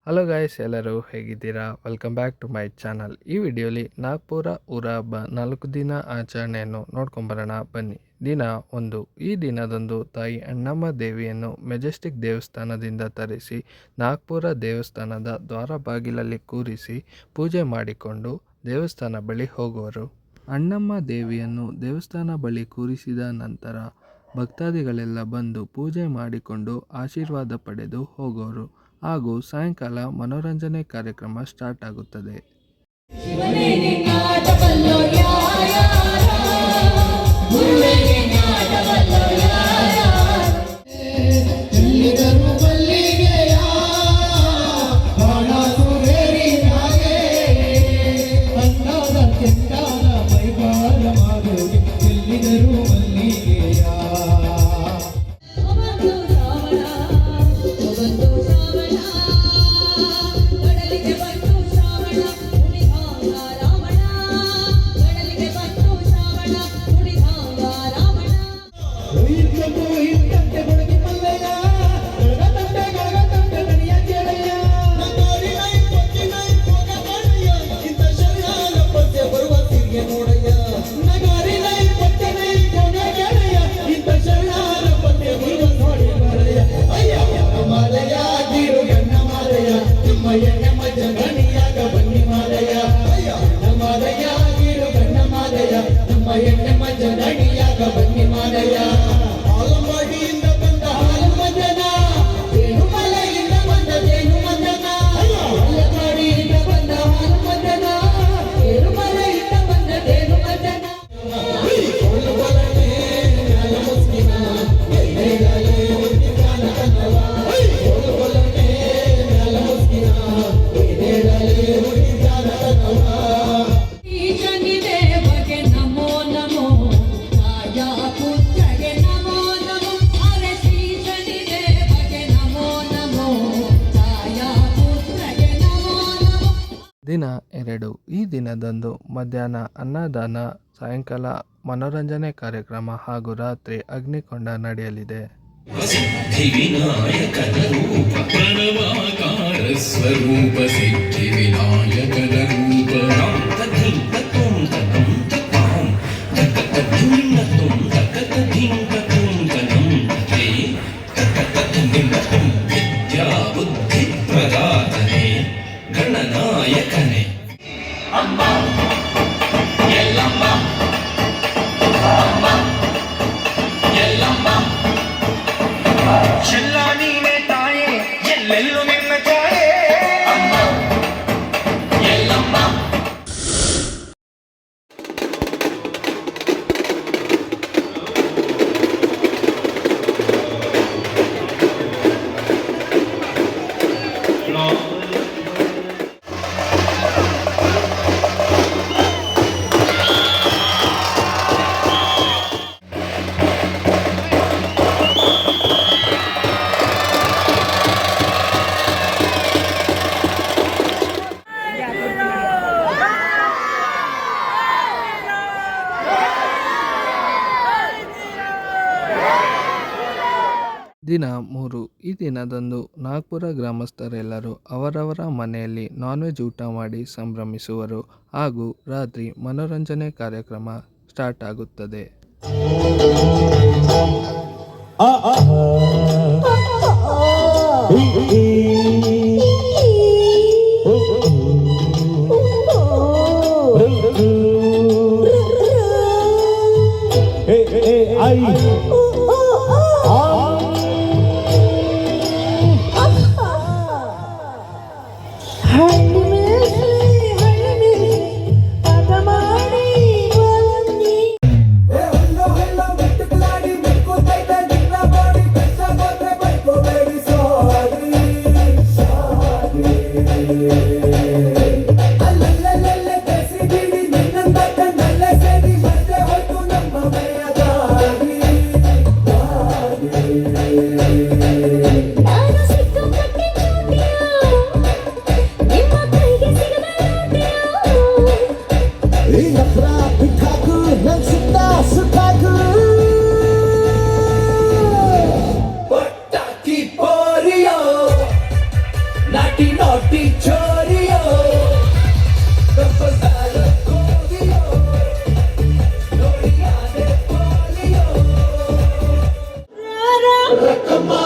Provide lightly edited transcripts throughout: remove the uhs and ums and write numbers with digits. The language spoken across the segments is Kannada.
ಹಲೋ ಗಾಯ್ಸ್, ಎಲ್ಲರೂ ಹೇಗಿದ್ದೀರಾ? Welcome back to my channel. ಈ ವಿಡಿಯೋಲಿ ನಾಗ್ಪುರ ಊರ ಹಬ್ಬ 4 ದಿನ ಆಚರಣೆಯನ್ನು ನೋಡ್ಕೊಂಬರೋಣ ಬನ್ನಿ. ದಿನ 1. ಈ ದಿನದಂದು ತಾಯಿ ಅಣ್ಣಮ್ಮ ದೇವಿಯನ್ನು ಮೆಜೆಸ್ಟಿಕ್ ದೇವಸ್ಥಾನದಿಂದ ತರಿಸಿ ನಾಗ್ಪುರ ದೇವಸ್ಥಾನದ ದ್ವಾರ ಬಾಗಿಲಲ್ಲಿ ಕೂರಿಸಿ ಪೂಜೆ ಮಾಡಿಕೊಂಡು ದೇವಸ್ಥಾನ ಬಳಿ ಹೋಗುವರು. ಅಣ್ಣಮ್ಮ ದೇವಿಯನ್ನು ದೇವಸ್ಥಾನ ಬಳಿ ಕೂರಿಸಿದ ನಂತರ ಭಕ್ತಾದಿಗಳೆಲ್ಲ ಬಂದು ಪೂಜೆ ಮಾಡಿಕೊಂಡು ಆಶೀರ್ವಾದ ಪಡೆದು ಹೋಗೋರು. ಹಾಗೂ ಸಾಯಂಕಾಲ ಮನೋರಂಜನೆ ಕಾರ್ಯಕ್ರಮ ಸ್ಟಾರ್ಟ್ ಆಗುತ್ತದೆ. ದಿನ 2. ಈ ದಿನದಂದು ಮಧ್ಯಾಹ್ನ ಅನ್ನದಾನ, ಸಾಯಂಕಾಲ ಮನೋರಂಜನೆ ಕಾರ್ಯಕ್ರಮ ಹಾಗೂ ರಾತ್ರಿ ಅಗ್ನಿಕೊಂಡ ನಡೆಯಲಿದೆ. ಸಿದ್ಧಿ ವಿನಾಯಕನ ರೂಪ ಪ್ರಣವಾಕಾರ ಸ್ವರೂಪ ಸಿದ್ಧಿ ವಿನಾಯಕನ ರೂಪ ವಿದ್ಯಾ ಬುದ್ಧಿ ಪ್ರದಾತನೆ ಗಣನಾಯಕನೆ ಅಮ್ಮ ಎಲ್ಲಮ್ಮ ಅಮ್ಮ ಎಲ್ಲಮ್ಮ ಚೆಲ್ಲ ನೀನೆ ತಾಯೇ ಎಲ್ಲೆಲ್ಲೂ ನಿನ್ನ ಛಾಯೆ ಅಮ್ಮ ಎಲ್ಲಮ್ಮ. ದಿನ 3. ಈ ದಿನದಂದು ನಾಗ್ಪುರ ಗ್ರಾಮಸ್ಥರೆಲ್ಲರೂ ಅವರವರ ಮನೆಯಲ್ಲಿ ನಾನ್ ವೆಜ್ ಊಟ ಮಾಡಿ ಸಂಭ್ರಮಿಸುವರು ಹಾಗೂ ರಾತ್ರಿ ಮನೋರಂಜನೆ ಕಾರ್ಯಕ್ರಮ ಸ್ಟಾರ್ಟ್ ಆಗುತ್ತದೆ. Latino naughty chorio, tapasala kogiyo, nodiyade polio. Rakama,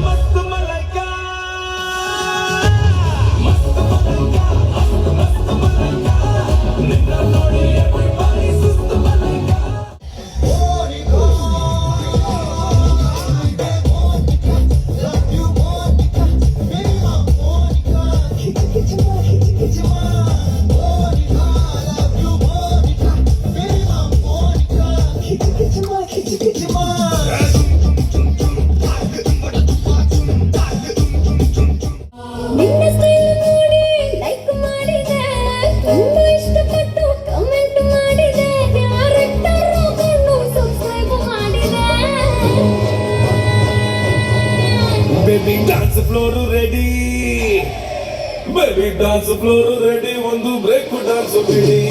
मस्त मलका, मस्त मलका, मस्त मलका, निन्ना नोडी everybody सुस्त मलका. ನಿನ್ನ ಸ್ಟೈಲ್ ನೋಡಿ ಲೈಕ್ ಮಾಡಿದೆ, ತುಂಬಾ ಇಷ್ಟಪಟ್ಟು ಕಮೆಂಟ್ ಮಾಡಿದೆ, ಕ್ಯಾರೆಕ್ಟರ್ ನೋಡ್ಕೊಂಡು ಸಬ್ಸ್ಕ್ರೈಬ್ ಮಾಡಿದೆ. Baby dance floor ready, baby dance floor ready, ಒಂದು ಬ್ರೇಕ್ ಡಾನ್ಸ್ ಬಿಡಿ.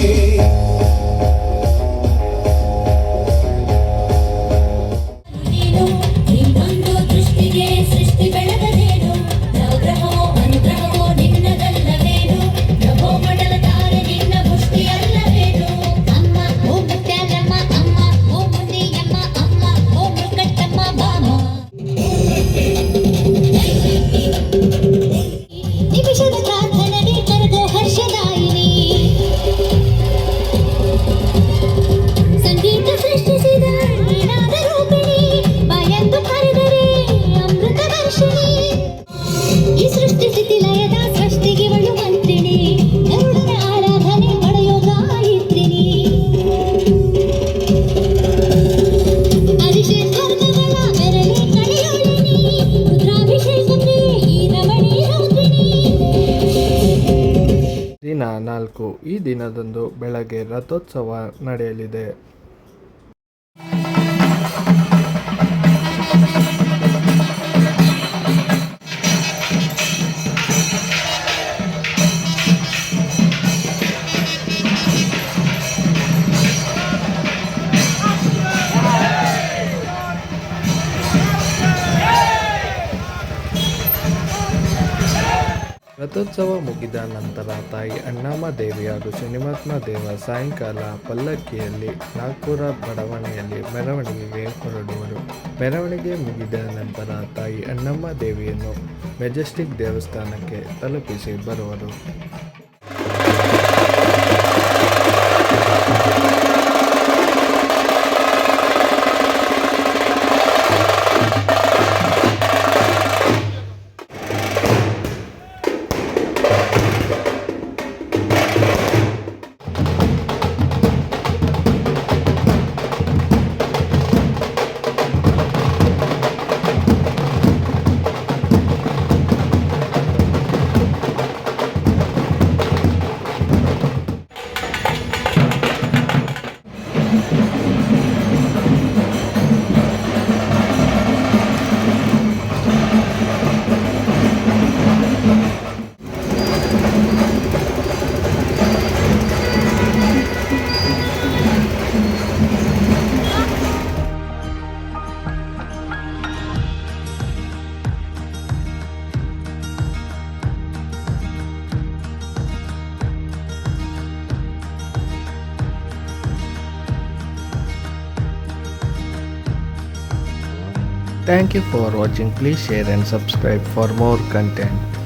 ನೀನು ನಿನ್ನೊಂದು ದೃಷ್ಟಿಗೆ ಸೃಷ್ಟಿ ಬೆಳೆದದೇನು, ನವಗ್ರಹವೋ ಅನುಗ್ರಹವೋ ನಿನ್ನದಲ್ಲವೇನು, ನಭೋ ಮಂಡಲ ತಾರೆ ನಿನ್ನ ಮುಷ್ಟಿಯಲ್ಲವೇನು. ಅಮ್ಮ ಓ ಮುತ್ಯಾಲಮ್ಮ ಅಮ್ಮ, ಓ ಮುನಿಯಮ್ಮ ಅಮ್ಮ, ಓ ಮುರುಕಟ್ಟಮ್ಮ ಬಾಮ. ನಿಮಿಷದ ಪ್ರಾರ್ಥನೆಗೆ ಕರೆದೋ ಹರ್ಷದಾಯಿನಿ, ಸಂಗೀತ ಸೃಷ್ಟಿಸಿದ ನೀನಾದ ರೂಪಿಣಿ, ಬಾಯೆಂದು ಕರೆದರೆ ಅಮೃತ ವರ್ಷಿಣಿ. ಈ ಸೃಷ್ಟಿ ಸ್ಥಿತಿ ಲಯದ ಸೃಷ್ಟಿಗಿವಳು ಮಂತ್ರಿಣಿ, ಗರುಡನ ಆರಾಧನೆ ಪಡೆಯೋ ಗಾಯತ್ರಿಣಿ. ಹರಿಷೇ ಸ್ವರ್ಗಗಳ ಬೆರಳೆ ಕಳೆಯೋಳಿನಿ, ರುದ್ರಾಭಿಷೇಕಕ್ಕೆ ಈ ರಮಣಿ ರೋಗಿಣಿ. ದಿನ 4 ಈ ದಿನದಂದು ಬೆಳಗ್ಗೆ ರಥೋತ್ಸವ ನಡೆಯಲಿದೆ. ರಥೋತ್ಸವ ಮುಗಿದ ನಂತರ ತಾಯಿ ಅಣ್ಣಮ್ಮ ದೇವಿ ಹಾಗೂ ಶನಿಮಹಾತ್ಮ ದೇವ ಸಾಯಂಕಾಲ ಪಲ್ಲಕ್ಕಿಯಲ್ಲಿ ನಾಗ್ಪುರ ಬಡಾವಣೆಯಲ್ಲಿ ಮೆರವಣಿಗೆಗೆ ಹೊರಡುವರು. ಮೆರವಣಿಗೆ ಮುಗಿದ ನಂತರ ತಾಯಿ ಅಣ್ಣಮ್ಮ ದೇವಿಯನ್ನು ಮೆಜೆಸ್ಟಿಕ್ ದೇವಸ್ಥಾನಕ್ಕೆ ತಲುಪಿಸಿ ಬರುವರು. Thank you for watching. Please share and subscribe for more content.